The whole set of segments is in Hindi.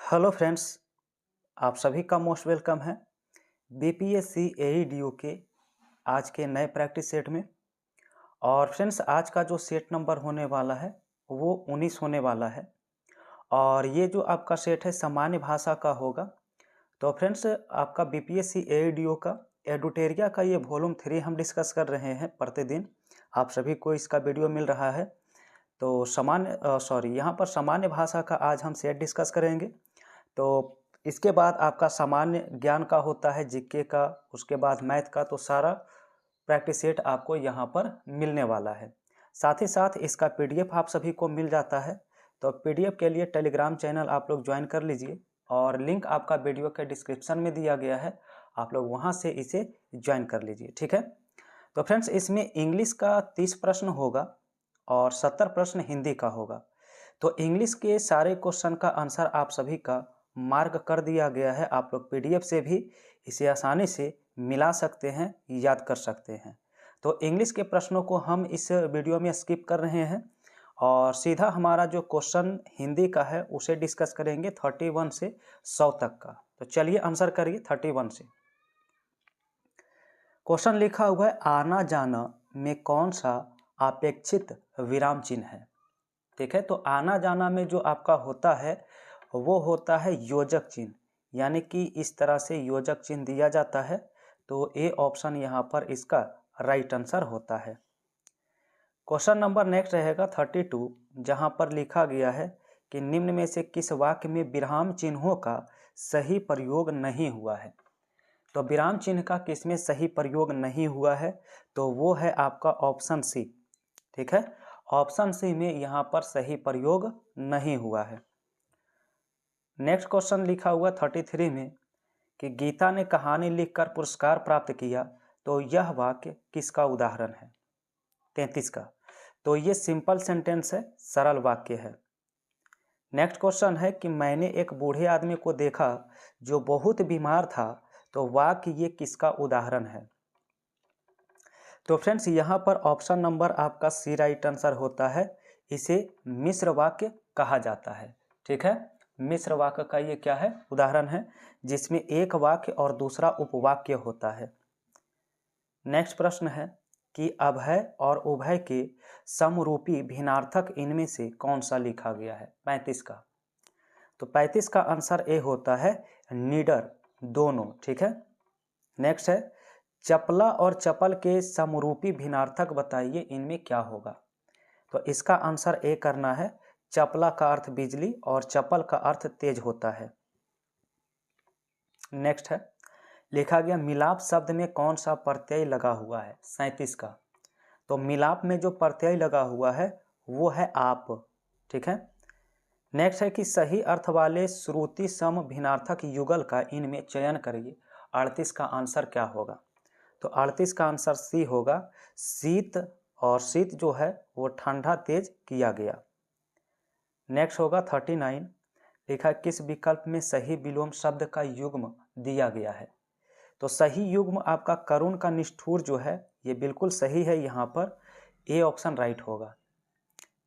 हेलो फ्रेंड्स, आप सभी का मोस्ट वेलकम है बीपीएससी एईडीओ के आज के नए प्रैक्टिस सेट में। और फ्रेंड्स, आज का जो सेट नंबर होने वाला है वो 19 होने वाला है। और ये जो आपका सेट है सामान्य भाषा का होगा। तो फ्रेंड्स, आपका बीपीएससी एईडीओ का एडुटेरिया का ये वॉल्यूम 3 हम डिस्कस कर रहे हैं प्रतिदिन। आप सभी को इसका वीडियो मिल रहा है। तो यहाँ पर सामान्य भाषा का आज हम सेट डिस्कस करेंगे। तो इसके बाद आपका सामान्य ज्ञान का होता है, जीके का, उसके बाद मैथ का। तो सारा प्रैक्टिस सेट आपको यहाँ पर मिलने वाला है। साथ ही साथ इसका पीडीएफ आप सभी को मिल जाता है। तो पीडीएफ के लिए टेलीग्राम चैनल आप लोग ज्वाइन कर लीजिए और लिंक आपका वीडियो के डिस्क्रिप्शन में दिया गया है। आप लोग वहाँ से इसे ज्वाइन कर लीजिए, ठीक है। तो फ्रेंड्स, इसमें इंग्लिश का 30 प्रश्न होगा और 70 प्रश्न हिंदी का होगा। तो इंग्लिश के सारे क्वेश्चन का आंसर आप सभी का मार्क कर दिया गया है। आप लोग पीडीएफ से भी इसे आसानी से मिला सकते हैं, याद कर सकते हैं। तो इंग्लिश के प्रश्नों को हम इस वीडियो में स्किप कर रहे हैं और सीधा हमारा जो क्वेश्चन हिंदी का है उसे डिस्कस करेंगे 31 से 100 तक का। तो चलिए आंसर करिए 31 से। क्वेश्चन लिखा हुआ है, आना जाना में कौन सा अपेक्षित विराम चिन्ह है। ठीक है, तो आना जाना में जो आपका होता है वो होता है योजक चिन्ह, यानी कि इस तरह से योजक चिन्ह दिया जाता है। तो ए ऑप्शन यहाँ पर इसका राइट आंसर होता है। क्वेश्चन नंबर नेक्स्ट रहेगा 32, जहाँ पर लिखा गया है कि निम्न में से किस वाक्य में विराम चिन्हों का सही प्रयोग नहीं हुआ है। तो विराम चिन्ह का किसमें सही प्रयोग नहीं हुआ है, तो वो है आपका ऑप्शन सी। ठीक है, ऑप्शन सी में यहाँ पर सही प्रयोग नहीं हुआ है। नेक्स्ट क्वेश्चन लिखा हुआ 33 में कि गीता ने कहानी लिखकर पुरस्कार प्राप्त किया। तो यह वाक्य किसका उदाहरण है। 33 का। तो ये सिंपल सेंटेंस है, सरल वाक्य है। नेक्स्ट क्वेश्चन है कि मैंने एक बूढ़े आदमी को देखा जो बहुत बीमार था। तो वाक्य ये किसका उदाहरण है। तो फ्रेंड्स, यहाँ पर ऑप्शन नंबर आपका सी राइट आंसर होता है। इसे मिश्र वाक्य कहा जाता है। ठीक है, मिश्र वाक्य का ये क्या है, उदाहरण है, जिसमें एक वाक्य और दूसरा उपवाक्य होता है। नेक्स्ट प्रश्न है कि अभय और उभय के समरूपी भिन्नार्थक इनमें से कौन सा लिखा गया है। 35 का। तो 35 का आंसर ए होता है, नीडर, दोनों। ठीक है। नेक्स्ट है, चपला और चपल के समरूपी भिन्नार्थक बताइए, इनमें क्या होगा। तो इसका आंसर ए करना है। चपला का अर्थ बिजली और चपल का अर्थ तेज होता है। नेक्स्ट है, लिखा गया मिलाप शब्द में कौन सा प्रत्यय लगा हुआ है। 37 का। तो मिलाप में जो प्रत्यय लगा हुआ है वो है आप। ठीक है। नेक्स्ट है कि सही अर्थ वाले श्रुति सम भिन्नार्थक युगल का इनमें चयन करिए। 38 का आंसर क्या होगा। तो 38 का आंसर सी होगा, शीत। और शीत जो है वो ठंडा तेज किया गया। नेक्स्ट होगा 39, लिखा किस विकल्प में सही विलोम शब्द का युग्म दिया गया है। तो सही युग्म आपका करुण का निष्ठुर जो है ये बिल्कुल सही है, यहाँ पर ए ऑप्शन राइट होगा।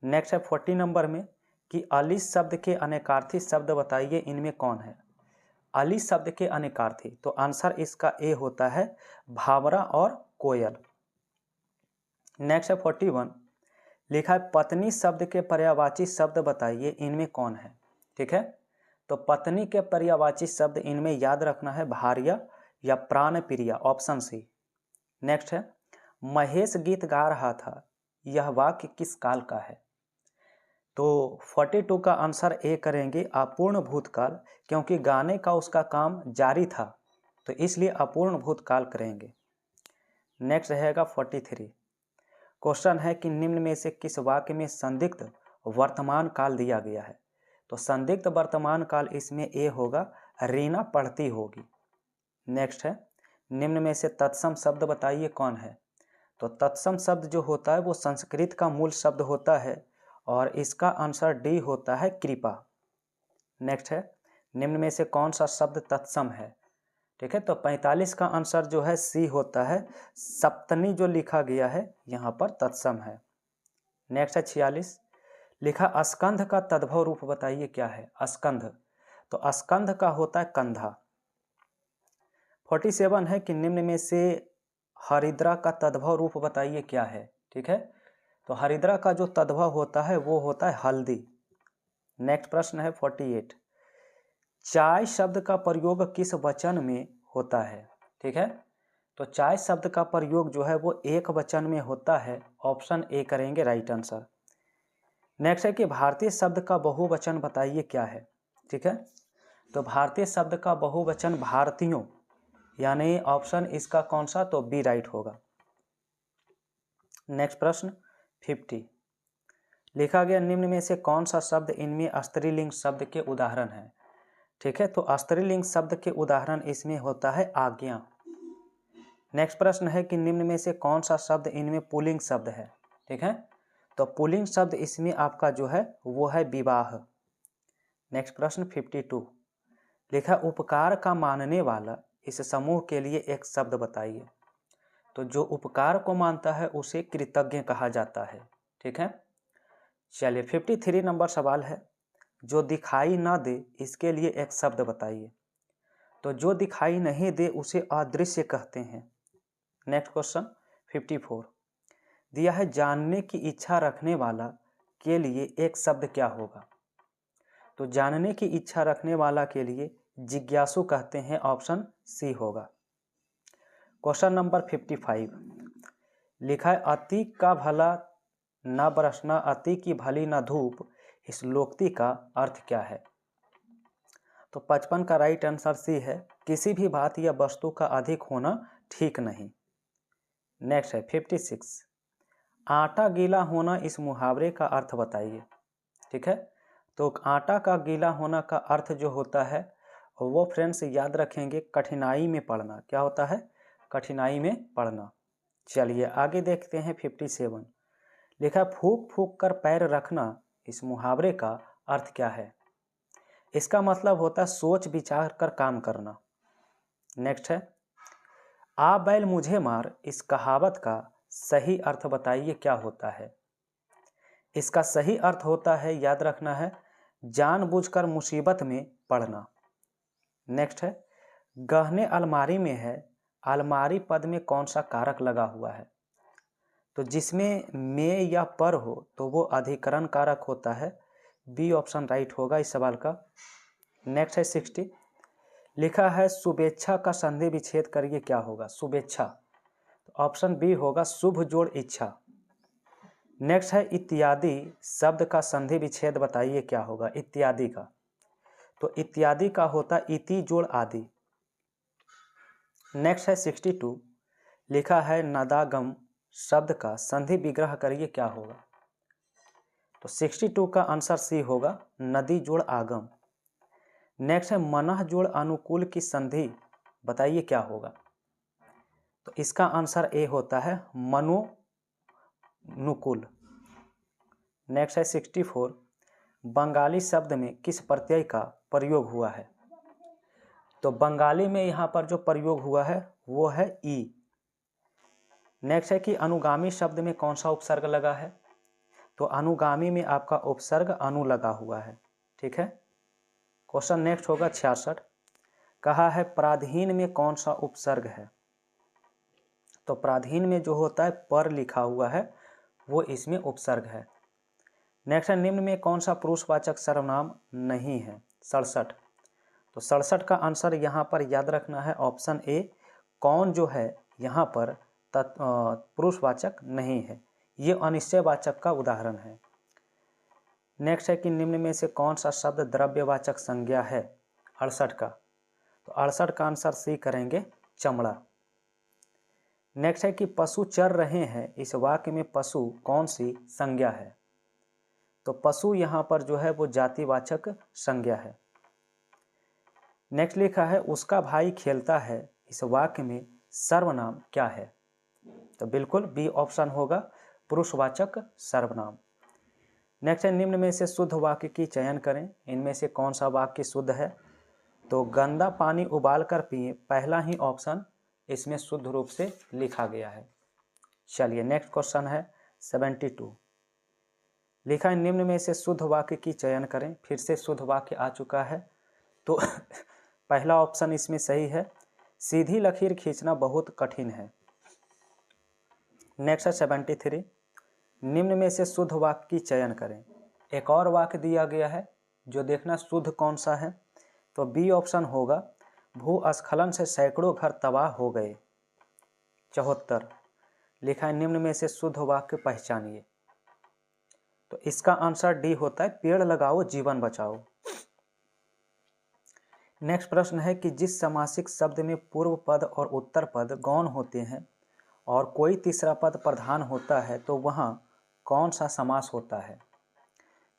नेक्स्ट है 40 नंबर में कि अली शब्द के अनेकार्थी शब्द बताइए, इनमें कौन है। अली शब्द के अनेकार्थी, तो आंसर इसका ए होता है, भावरा और कोयल। नेक्स्ट है 41, लिखा है पत्नी शब्द के पर्यायवाची शब्द बताइए, इनमें कौन है। ठीक है, तो पत्नी के पर्यायवाची शब्द इनमें याद रखना है, भार्या या प्राण प्रिया, ऑप्शन सी। नेक्स्ट है, महेश गीत गा रहा था, यह वाक्य किस काल का है। तो 42 का आंसर ए करेंगे, अपूर्ण भूतकाल, क्योंकि गाने का उसका काम जारी था, तो इसलिए अपूर्ण भूतकाल करेंगे। नेक्स्ट रहेगा 43, क्वेश्चन है कि निम्न में से किस वाक्य में संदिग्ध वर्तमान काल दिया गया है। तो संदिग्ध वर्तमान काल इसमें ए होगा, रीना पढ़ती होगी। नेक्स्ट है, निम्न में से तत्सम शब्द बताइए कौन है। तो तत्सम शब्द जो होता है वो संस्कृत का मूल शब्द होता है और इसका आंसर डी होता है, कृपा। नेक्स्ट है, निम्न में से कौन सा शब्द तत्सम है। ठीक है, तो 45 का आंसर जो है सी होता है, सप्तनी जो लिखा गया है यहाँ पर तत्सम है। नेक्स्ट है 46, लिखा स्कंध का तद्भव रूप बताइए क्या है। स्कंध, तो स्कंध का होता है कंधा। 47 है कि निम्न में से हरिद्रा का तद्भव रूप बताइए क्या है। ठीक है, तो हरिद्रा का जो तद्भव होता है वो होता है हल्दी। नेक्स्ट प्रश्न है 48, चाय शब्द का प्रयोग किस वचन में होता है। ठीक है, तो चाय शब्द का प्रयोग जो है वो एक वचन में होता है। ऑप्शन ए करेंगे राइट आंसर। नेक्स्ट है कि भारतीय शब्द का बहुवचन बताइए क्या है। ठीक है, तो भारतीय शब्द का बहुवचन भारतीयों, यानी ऑप्शन इसका कौन सा, तो बी राइट होगा। नेक्स्ट प्रश्न 50, लिखा गया निम्न में से कौन सा शब्द इनमें स्त्रीलिंग शब्द के उदाहरण है। ठीक है, तो स्त्रीलिंग शब्द के उदाहरण इसमें होता है आज्ञा। नेक्स्ट प्रश्न है कि निम्न में से कौन सा शब्द इनमें पुल्लिंग शब्द है। ठीक है, तो पुल्लिंग शब्द इसमें आपका जो है वो है विवाह। नेक्स्ट प्रश्न 52, लिखा उपकार का मानने वाला इस समूह के लिए एक शब्द बताइए। तो जो उपकार को मानता है उसे कृतज्ञ कहा जाता है। ठीक है, चलिए 53 नंबर सवाल है, जो दिखाई ना दे इसके लिए एक शब्द बताइए। तो जो दिखाई नहीं दे उसे अदृश्य कहते हैं। नेक्स्ट क्वेश्चन 54, दिया है जानने की इच्छा रखने वाला के लिए एक शब्द क्या होगा। तो जानने की इच्छा रखने वाला के लिए जिज्ञासु कहते हैं। ऑप्शन सी होगा। क्वेश्चन नंबर 55, लिखा है अति का भला न बरसना, अति की भली न धूप, इस लोकोक्ति का अर्थ क्या है। तो 55 का राइट आंसर सी है, किसी भी बात या वस्तु का अधिक होना ठीक नहीं। नेक्स्ट है 56, आटा गीला होना इस मुहावरे का अर्थ बताइए। ठीक है, तो आटा का गीला होना का अर्थ जो होता है वो फ्रेंड्स याद रखेंगे कठिनाई में पड़ना। क्या होता है, कठिनाई में पड़ना। चलिए आगे देखते हैं 57, लिखा फूंक फूंक कर पैर रखना, इस मुहावरे का अर्थ क्या है। इसका मतलब होता है सोच विचार कर काम करना। नेक्स्ट है आ बैल मुझे मार, इस कहावत का सही अर्थ बताइए क्या होता है। इसका सही अर्थ होता है, याद रखना है, जानबूझकर मुसीबत में पड़ना। नेक्स्ट है गहने अलमारी में है, अलमारी पद में कौन सा कारक लगा हुआ है। तो जिसमें में या पर हो तो वो अधिकरण कारक होता है। बी ऑप्शन राइट होगा इस सवाल का। नेक्स्ट है 60, लिखा है शुभेच्छा का संधि विच्छेद करिए क्या होगा। शुभेच्छा, तो ऑप्शन बी होगा शुभ जोड़ इच्छा। नेक्स्ट है इत्यादि शब्द का संधि विच्छेद बताइए क्या होगा। इत्यादि का, तो इत्यादि का होता इति जोड़ आदि। नेक्स्ट है 62, लिखा है नदागम शब्द का संधि विग्रह करिए क्या होगा। तो 62 का आंसर सी होगा नदी जोड़ आगम। नेक्स्ट है मनः जोड़ अनुकूल की संधि बताइए क्या होगा। तो इसका आंसर ए होता है मनोनुकूल। नेक्स्ट है 64, बंगाली शब्द में किस प्रत्यय का प्रयोग हुआ है। तो बंगाली में यहाँ पर जो प्रयोग हुआ है वो है ई। नेक्स्ट है कि अनुगामी शब्द में कौन सा उपसर्ग लगा है। तो अनुगामी में आपका उपसर्ग अनु लगा हुआ है। ठीक है, क्वेश्चन नेक्स्ट होगा 66, कहा है प्राधीन में कौन सा उपसर्ग है। तो प्राधीन में जो होता है पर लिखा हुआ है वो इसमें उपसर्ग है। नेक्स्ट है निम्न में कौन सा पुरुषवाचक सर्वनाम नहीं है। 67, तो 67 का आंसर यहाँ पर याद रखना है ऑप्शन ए, कौन जो है यहाँ पर पुरुषवाचक नहीं है, ये अनिश्चयवाचक का उदाहरण है। नेक्स्ट है कि निम्न में से कौन सा शब्द द्रव्यवाचक संज्ञा है। 68 का, तो 68 का आंसर सी करेंगे चमड़ा। नेक्स्ट है कि पशु चर रहे हैं, इस वाक्य में पशु कौन सी संज्ञा है। तो पशु यहाँ पर जो है वो जातिवाचक संज्ञा है। नेक्स्ट लिखा है उसका भाई खेलता है, इस वाक्य में सर्वनाम क्या है। तो बिल्कुल बी ऑप्शन होगा पुरुषवाचक सर्वनाम। नेक्स्ट है निम्न में से शुद्ध वाक्य की चयन करें, इनमें से कौन सा वाक्य शुद्ध है। तो गंदा पानी उबाल कर पिए, पहला ही ऑप्शन इसमें शुद्ध रूप से लिखा गया है। चलिए नेक्स्ट क्वेश्चन है 72, लिखा है निम्न में से शुद्ध वाक्य की चयन करें। फिर से शुद्ध वाक्य आ चुका है, तो पहला ऑप्शन इसमें सही है, सीधी लकीर खींचना बहुत कठिन है। नेक्स्ट है 73, निम्न में से शुद्ध वाक्य की चयन करें। एक और वाक्य दिया गया है, जो देखना शुद्ध कौन सा है, तो बी ऑप्शन होगा, भूस्खलन से सैकड़ों घर तबाह हो गए। 74 लिखा है, निम्न में से शुद्ध वाक्य पहचानिए। तो इसका आंसर डी होता है, पेड़ लगाओ जीवन बचाओ। नेक्स्ट प्रश्न है कि जिस समासिक शब्द में पूर्व पद और उत्तर पद गौण होते हैं और कोई तीसरा पद प्रधान होता है तो वहाँ कौन सा समास होता है?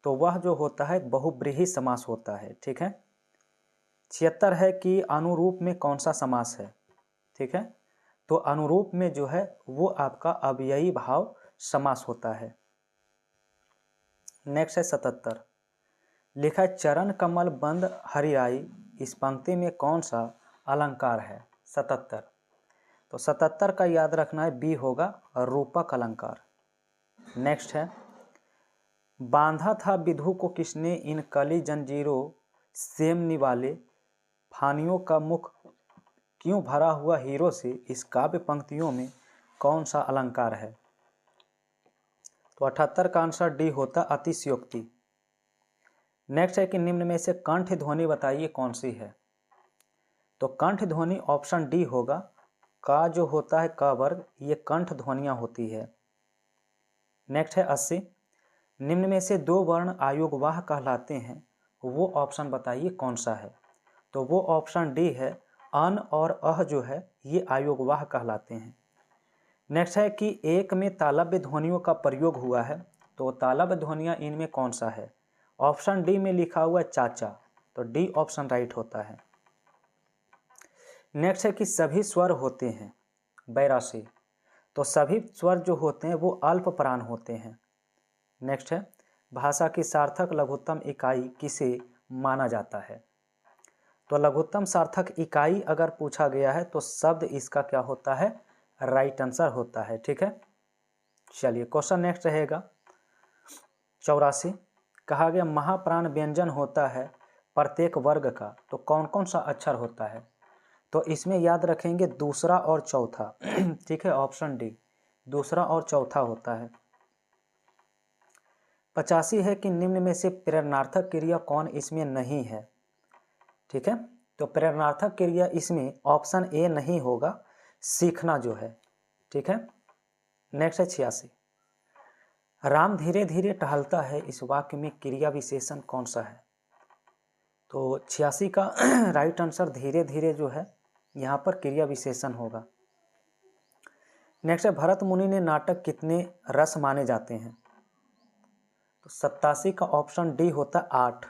तो वह जो होता है बहुब्रीहि समास होता है। ठीक है। 76 है कि अनुरूप में कौन सा समास है? ठीक है, तो अनुरूप में जो है वो आपका अव्ययी भाव समास होता है। नेक्स्ट है 77, लिखा है चरण कमल बंद हरियाई, इस पंक्ति में कौन सा अलंकार है? 77, तो 77 का याद रखना है, बी होगा रूपक अलंकार। नेक्स्ट है, बांधा था विधु को किसने इन कली जंजीरों सेम निवाले, फानियों का मुख क्यों भरा हुआ हीरो से, इस काव्य पंक्तियों में कौन सा अलंकार है? तो 78 का आंसर डी होता अतिशयोक्ति। नेक्स्ट है कि निम्न में से कंठ ध्वनि बताइए कौन सी है? तो कंठ ध्वनि ऑप्शन डी होगा, का जो होता है क वर्ग, ये कंठ ध्वनियां होती है। नेक्स्ट है 80, निम्न में से दो वर्ण आयोगवाह कहलाते हैं, वो ऑप्शन बताइए कौन सा है? तो वो ऑप्शन डी है, अन और अह जो है ये आयोगवाह कहलाते हैं। नेक्स्ट है कि एक में तालव्य ध्वनियों का प्रयोग हुआ है, तो तालव्य ध्वनियाँ इनमें कौन सा है? ऑप्शन डी में लिखा हुआ है चाचा, तो डी ऑप्शन राइट होता है। नेक्स्ट है कि सभी स्वर होते हैं 82, तो सभी स्वर जो होते हैं वो अल्प प्राण होते हैं। नेक्स्ट है, भाषा की सार्थक लघुत्तम इकाई किसे माना जाता है? तो लघुत्तम सार्थक इकाई अगर पूछा गया है तो शब्द इसका क्या होता है? राइट आंसर होता है। ठीक है, चलिए क्वेश्चन नेक्स्ट रहेगा 84, कहा गया महाप्राण व्यंजन होता है प्रत्येक वर्ग का, तो कौन कौन सा अक्षर होता है? तो इसमें याद रखेंगे दूसरा और चौथा। ठीक है, ऑप्शन डी दूसरा और चौथा होता है। 85 है कि निम्न में से प्रेरणार्थक क्रिया कौन इसमें नहीं है? ठीक है, तो प्रेरणार्थक क्रिया इसमें ऑप्शन ए नहीं होगा, सीखना जो है। ठीक है। नेक्स्ट है 86, राम धीरे धीरे टहलता है, इस वाक्य में क्रिया विशेषण कौन सा है? तो 86 का राइट आंसर धीरे धीरे जो है यहाँ पर क्रिया विशेषण होगा। नेक्स्ट है, भरत मुनि ने नाटक कितने रस माने जाते हैं? तो 87 का ऑप्शन डी होता 8।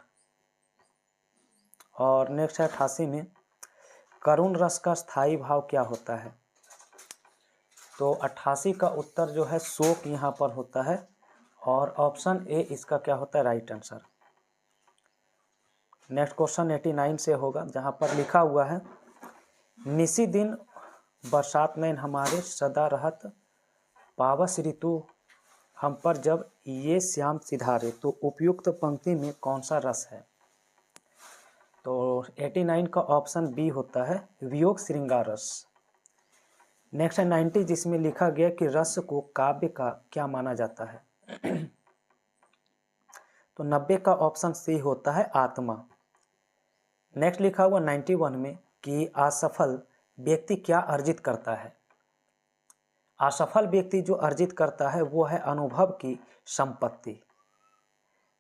और नेक्स्ट है 88 में, करुण रस का स्थायी भाव क्या होता है? तो 88 का उत्तर जो है शोक यहाँ पर होता है, और ऑप्शन ए इसका क्या होता है? Right answer. नेक्स्ट क्वेश्चन 89 से होगा, जहाँ पर लिखा हुआ है, निसी दिन बरसात में हमारे सदा रहत, पावस ऋतु हम पर जब ये श्याम सिधारे, तो उपयुक्त पंक्ति में कौन सा रस है? तो 89 का ऑप्शन बी होता है वियोग श्रृंगार रस। नेक्स्ट है 90, जिसमें लिखा गया कि रस को काव्य का क्या माना जाता है? तो 90 का ऑप्शन सी होता है आत्मा। नेक्स्ट लिखा हुआ 91 में कि असफल व्यक्ति क्या अर्जित करता है? असफल व्यक्ति जो अर्जित करता है वो है अनुभव की संपत्ति।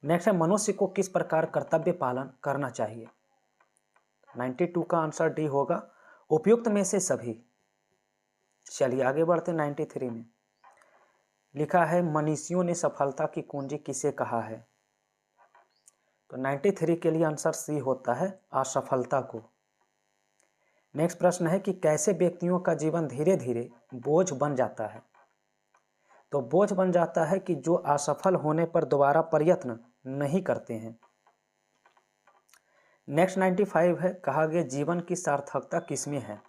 नेक्स्ट है, मनुष्य को किस प्रकार कर्तव्य पालन करना चाहिए? 92 का आंसर डी होगा, उपयुक्त में से सभी। चलिए आगे बढ़ते 93 में लिखा है, मनीषियों ने सफलता की कुंजी किसे कहा है? तो 93 के लिए आंसर सी होता है असफलता को। नेक्स्ट प्रश्न है कि कैसे व्यक्तियों का जीवन धीरे धीरे बोझ बन जाता है? तो बोझ बन जाता है कि जो असफल होने पर दोबारा प्रयत्न नहीं करते हैं। नेक्स्ट 95 है, कहा गया जीवन की सार्थकता किसमें है?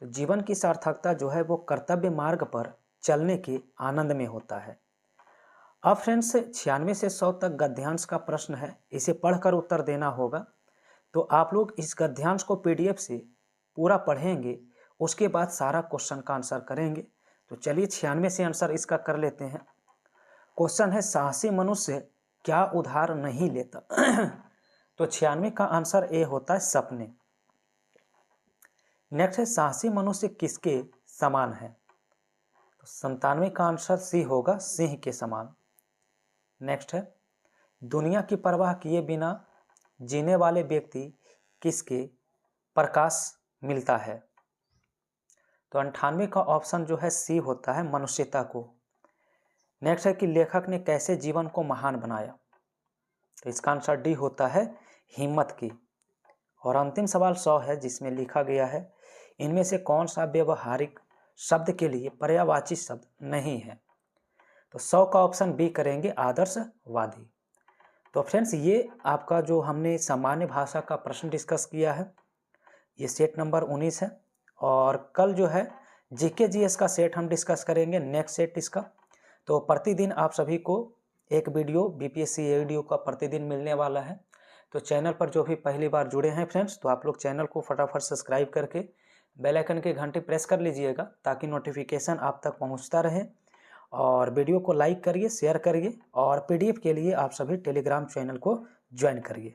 तो जीवन की सार्थकता जो है वो कर्तव्य मार्ग पर चलने के आनंद में होता है। अब फ्रेंड्स 96 से 100 तक गद्यांश का प्रश्न है, इसे पढ़कर उत्तर देना होगा। तो आप लोग इस गद्यांश को PDF से पूरा पढ़ेंगे, उसके बाद सारा क्वेश्चन का आंसर करेंगे। तो चलिए 96 से आंसर इसका कर लेते हैं। क्वेश्चन है साहसी मनुष्य क्या उधार नहीं लेता। तो 96 का आंसर ए होता है सपने। नेक्स्ट है साहसी मनुष्य किसके समान है। तो 97 का आंसर सी होगा सिंह के समान। नेक्स्ट है दुनिया की परवाह किए बिना जीने वाले व्यक्ति किसके प्रकाश मिलता है। तो 98 का ऑप्शन जो है सी होता है मनुष्यता को। नेक्स्ट है कि लेखक ने कैसे जीवन को महान बनाया। तो इसका आंसर डी होता है हिम्मत की। और अंतिम सवाल 100 है, जिसमें लिखा गया है इनमें से कौन सा व्यवहारिक शब्द के लिए पर्यायवाची शब्द नहीं है। तो 100 का ऑप्शन बी करेंगे आदर्शवादी। तो फ्रेंड्स ये आपका जो हमने सामान्य भाषा का प्रश्न डिस्कस किया है ये सेट नंबर 19 है। और कल जो है जीके जीएस का सेट हम डिस्कस करेंगे, नेक्स्ट सेट इसका। तो प्रतिदिन आप सभी को एक वीडियो BPSC AEDO का प्रतिदिन मिलने वाला है। तो चैनल पर जो भी पहली बार जुड़े हैं फ्रेंड्स, तो आप लोग चैनल को फटाफट सब्सक्राइब करके बेल आइकन की घंटी प्रेस कर लीजिएगा ताकि नोटिफिकेशन आप तक पहुंचता रहे। और वीडियो को लाइक करिए, शेयर करिए और PDF के लिए आप सभी टेलीग्राम चैनल को ज्वाइन करिए।